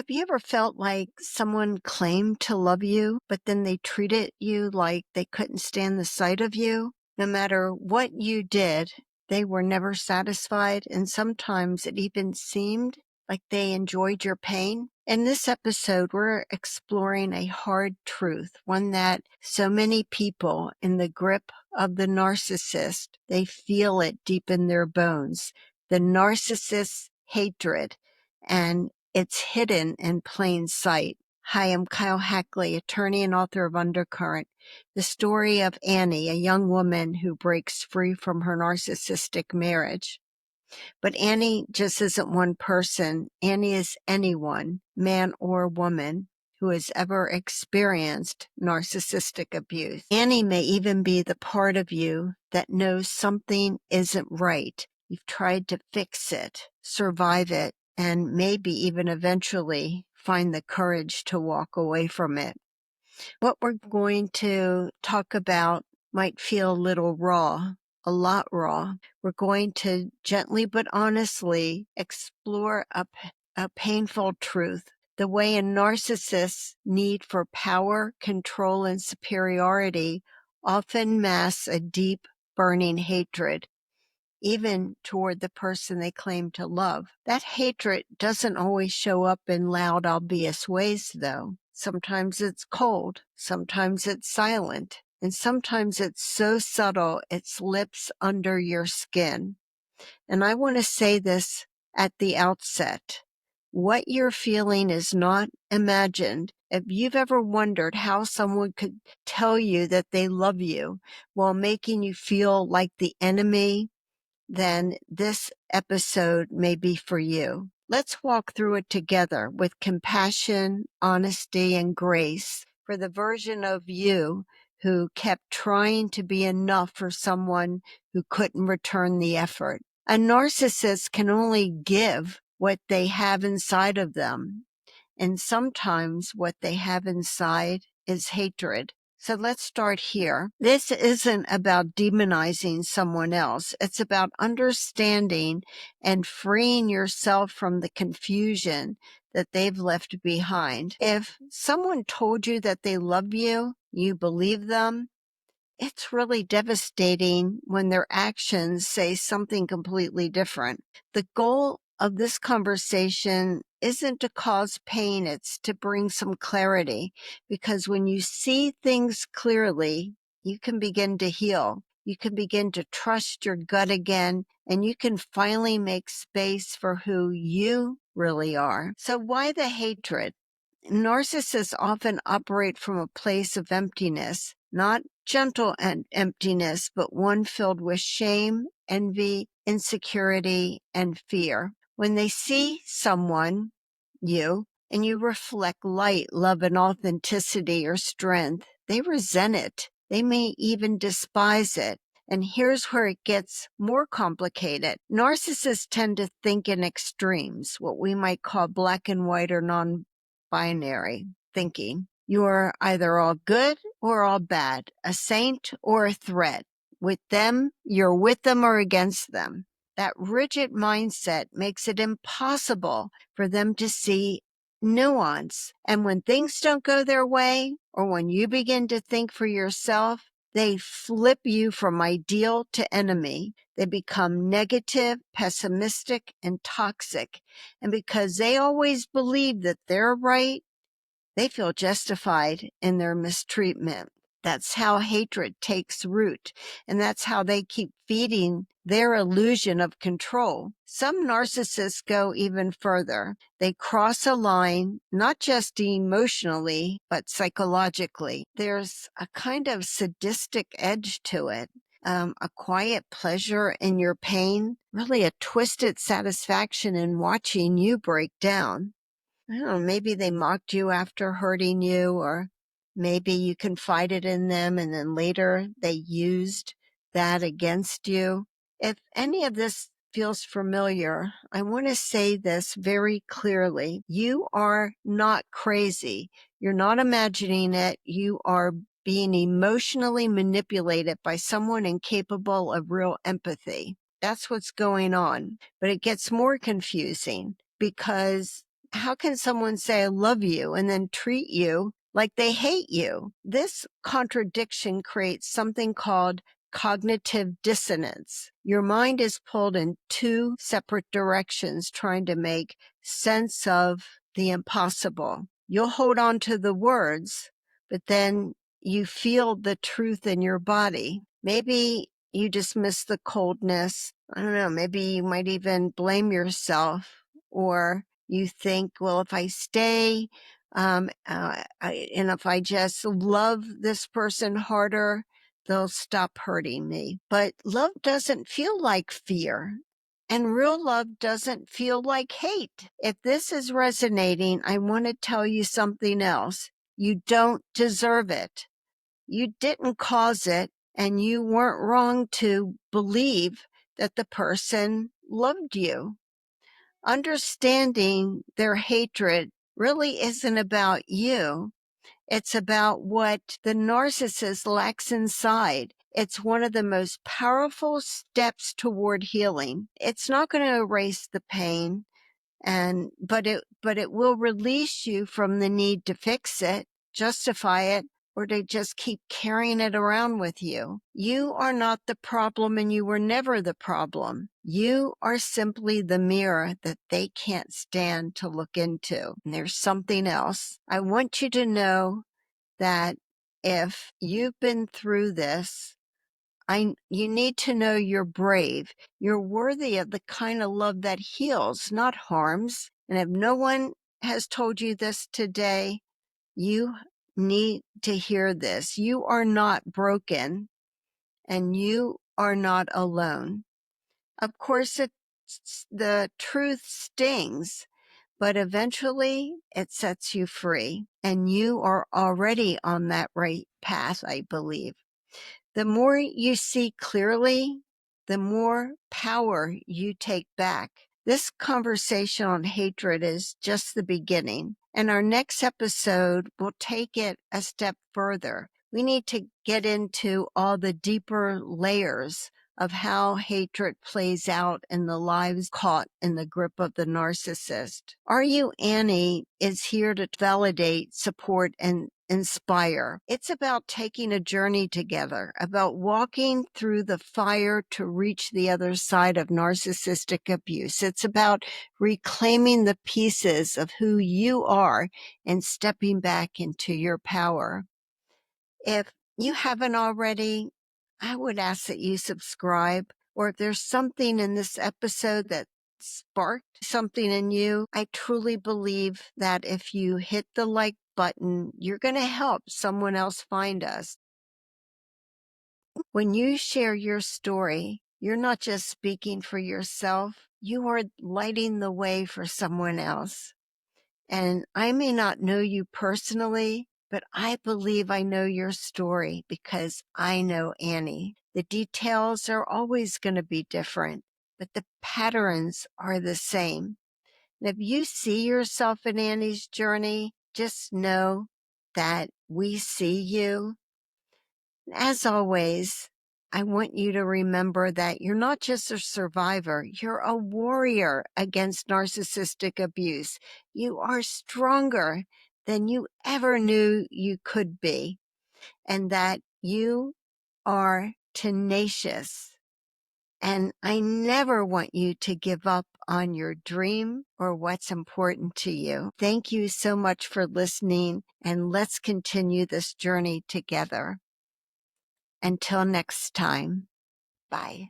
Have you ever felt like someone claimed to love you, but then they treated you like they couldn't stand the sight of you? No matter what you did, they were never satisfied, and sometimes it even seemed like they enjoyed your pain. In this episode, we're exploring a hard truth, one that so many people in the grip of the narcissist, they feel it deep in their bones. The narcissist's hatred, and it's hidden in plain sight. Hi, I'm Kyle Hackley, attorney and author of Undercurrent, the story of Annie, a young woman who breaks free from her narcissistic marriage. But Annie just isn't one person. Annie is anyone, man or woman, who has ever experienced narcissistic abuse. Annie may even be the part of you that knows something isn't right. You've tried to fix it, survive it, and maybe even eventually find the courage to walk away from it. What we're going to talk about might feel a little raw, a lot raw. We're going to gently but honestly explore a painful truth. The way a narcissist's need for power, control, and superiority often masks a deep, burning hatred, even toward the person they claim to love. That hatred doesn't always show up in loud, obvious ways, though. Sometimes it's cold, sometimes it's silent, and sometimes it's so subtle it slips under your skin. And I want to say this at the outset. What you're feeling is not imagined. If you've ever wondered how someone could tell you that they love you while making you feel like the enemy, then this episode may be for you. Let's walk through it together with compassion, honesty, and grace for the version of you who kept trying to be enough for someone who couldn't return the effort. A narcissist can only give what they have inside of them, and sometimes what they have inside is hatred. So let's start here. This isn't about demonizing someone else. It's about understanding and freeing yourself from the confusion that they've left behind. If someone told you that they love you, you believe them, it's really devastating when their actions say something completely different. The goal of this conversation isn't to cause pain, it's to bring some clarity, because when you see things clearly, you can begin to heal. You can begin to trust your gut again, and you can finally make space for who you really are. So why the hatred? Narcissists often operate from a place of emptiness, not gentle emptiness, but one filled with shame, envy, insecurity, and fear. When they see someone, you, and you reflect light, love, and authenticity or strength, they resent it. They may even despise it. And here's where it gets more complicated. Narcissists tend to think in extremes, what we might call black and white or non-binary thinking. You're either all good or all bad, a saint or a threat. With them, you're with them or against them. That rigid mindset makes it impossible for them to see nuance. And when things don't go their way, or when you begin to think for yourself, they flip you from ideal to enemy. They become negative, pessimistic, and toxic. And because they always believe that they're right, they feel justified in their mistreatment. That's how hatred takes root, and that's how they keep feeding their illusion of control. Some narcissists go even further. They cross a line, not just emotionally, but psychologically. There's a kind of sadistic edge to it. A quiet pleasure in your pain, really a twisted satisfaction in watching you break down. I don't know, maybe they mocked you after hurting you, or maybe you confided in them and then later they used that against you. If any of this feels familiar, I want to say this very clearly. You are not crazy. You're not imagining it. You are being emotionally manipulated by someone incapable of real empathy. That's what's going on. But it gets more confusing because How can someone say, I love you, and then treat you like they hate you? This contradiction creates something called cognitive dissonance. Your mind is pulled in two separate directions, trying to make sense of the impossible. You'll hold on to the words, but then you feel the truth in your body. Maybe you dismiss the coldness. I don't know, maybe you might even blame yourself, or you think, well, if I stay, and if I just love this person harder, they'll stop hurting me. But love doesn't feel like fear. And real love doesn't feel like hate. If this is resonating, I want to tell you something else. You don't deserve it. You didn't cause it, and you weren't wrong to believe that the person loved you. Understanding their hatred really isn't about you. It's about what the narcissist lacks inside. It's one of the most powerful steps toward healing. It's not going to erase the pain, but it will release you from the need to fix it, justify it, or to just keep carrying it around with you. You are not the problem, and you were never the problem. You are simply the mirror that they can't stand to look into. And there's something else. I want you to know that if you've been through this, you need to know you're brave. You're worthy of the kind of love that heals, not harms. And if no one has told you this today, you need to hear this. You are not broken, and you are not alone. Of course, the truth stings, but eventually it sets you free, and you are already on that right path, I believe. The more you see clearly, the more power you take back. This conversation on hatred is just the beginning, and our next episode will take it a step further. We need to get into all the deeper layers of how hatred plays out in the lives caught in the grip of the narcissist. Are You Annie is here to validate, support, and inspire. It's about taking a journey together, about walking through the fire to reach the other side of narcissistic abuse. It's about reclaiming the pieces of who you are and stepping back into your power. If you haven't already, I would ask that you subscribe, or if there's something in this episode that sparked something in you, I truly believe that if you hit the like button, you're going to help someone else find us. When you share your story, you're not just speaking for yourself, you are lighting the way for someone else. And I may not know you personally, but I believe I know your story because I know Annie. The details are always going to be different, but the patterns are the same. And if you see yourself in Annie's journey, just know that we see you. As always, I want you to remember that you're not just a survivor, you're a warrior against narcissistic abuse. You are stronger than you ever knew you could be, and that you are tenacious. And I never want you to give up on your dream or what's important to you. Thank you so much for listening, and let's continue this journey together. Until next time, bye.